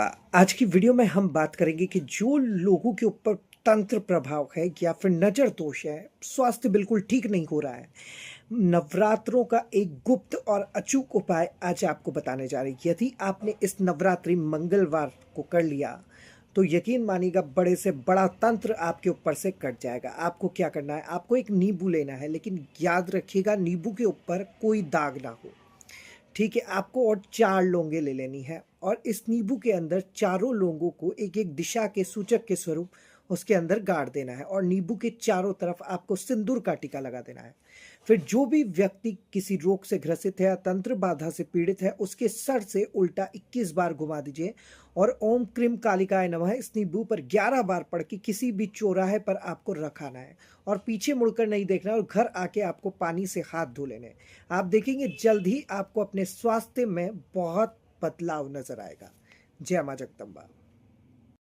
आज की वीडियो में हम बात करेंगे कि जो लोगों के ऊपर तंत्र प्रभाव है या फिर नजर दोष है, स्वास्थ्य बिल्कुल ठीक नहीं हो रहा है। नवरात्रों का एक गुप्त और अचूक उपाय आज आपको बताने जा रही है। यदि आपने इस नवरात्रि मंगलवार को कर लिया तो यकीन मानिएगा बड़े से बड़ा तंत्र आपके ऊपर से कट जाएगा। आपको क्या करना है, आपको एक नींबू लेना है, लेकिन याद रखिएगा नींबू के ऊपर कोई दाग ना हो। ठीक है, आपको और 4 लौंगे ले लेनी है और इस नींबू के अंदर चारों लौंगों को एक एक दिशा के सूचक के स्वरूप उसके अंदर गाड़ देना है और नींबू के चारों तरफ आपको सिंदूर का टीका लगा देना है। फिर जो भी व्यक्ति किसी रोग से ग्रसित है या तंत्र बाधा से पीड़ित है, उसके सर से उल्टा 21 बार घुमा दीजिए और ओम क्रीम कालिकाय नमः इस नींबू पर 11 बार पढ़ के किसी भी चौराहे पर आपको रखाना है और पीछे मुड़कर नहीं देखना और घर आके आपको पानी से हाथ धो लेने। आप देखेंगे जल्द ही आपको अपने स्वास्थ्य में बहुत बदलाव नजर आएगा। जय मां जगदम्बा।